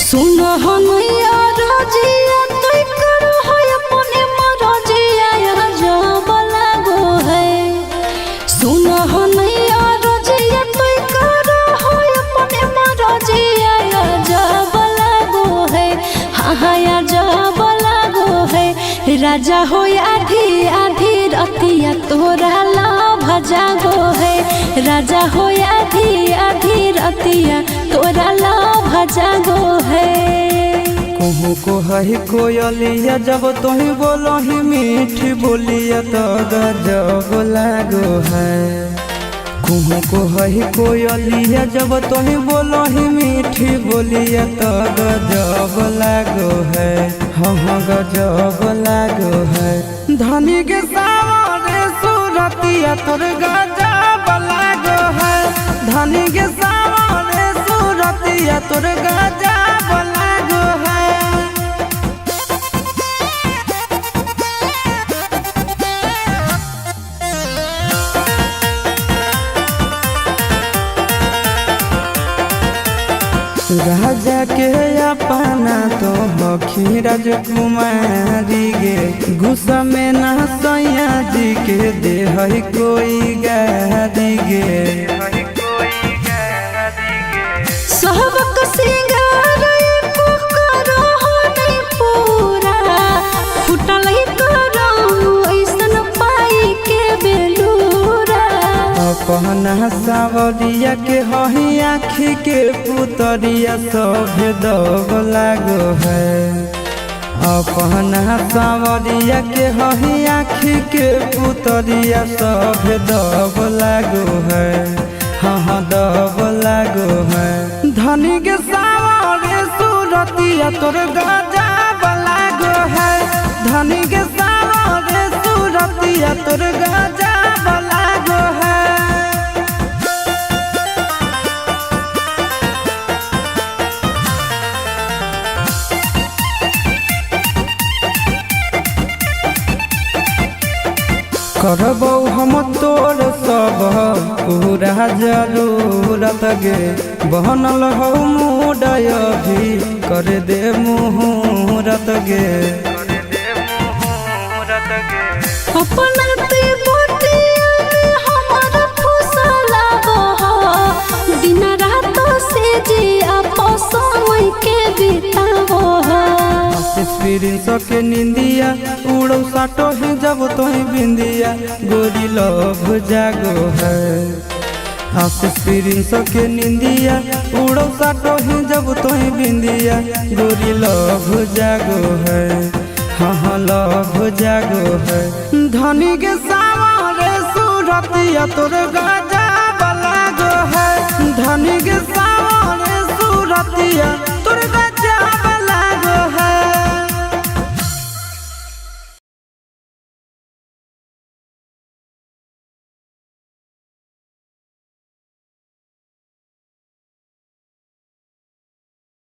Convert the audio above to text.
सुन हनैया रजिया तोय करो है अपने मरजिया जब लागो है। सुन हनैया रजिया तोय करो है अपने मरजिया जब लागो है। हाँ जब लागो है। राजा हो आधी आधी रतिया तोरा लाभ जागो है। राजा हो आधी आधी रतिया तोरा लाभ जागो है। कहूँ को है कोयलिया जब तुही बोलो ही मीठी बोलिया तो गजब लागो है। कहूँ को है कोयलिया जब तुही बोलो ही मीठी बोलिया तो गजब लागो है। हाँ गजब लागो है। धनी के सावरे सूरतिया तोर गजब लागो है। धनी के सावरे सूरतिया तोर गजब लागो है। राजा के अपना तो हखी राजकुमारी गे। गुस्सा में ना सैया जी के दे है कोई गारी गे। सहबक सिंगार एको करो नहीं पूरा फुटल करो ऐसन पाई के बेलूरा। अपना सावरिया के हही आँखी के पुतरिया सभे दब लागो है। अपना सावरिया के हही आँखी के पुतरिया सभे दब लागो है। हाँ दब लागो है। धनी के सावरे सूरतिया तोर गजब लागो है। धनी के सावरे सूरतिया तोर गजब लागो है। करबौ हम तोर सब पूरा जरूरत गे। बनल हो मुडय भी कर दे मुहूर्त गे। अपना ते बोटिया में हमारा फुसला बह दिन रात से जी आपस में के बितावो है। एक्सपीरियंस के निंदिया उड़ो साटो ही जब तोही बिंदिया गोरी लव जागो है। एक्सपीरियंस के निंदिया उड़ो साटो ही जब तोही बिंदिया गोरी लव जागो है। हाँ लव जागो है। धनी के सावरे सूरतिया तोर गजब लागो है। धनी के सावरे सूरतिया तोर गजब लागो है।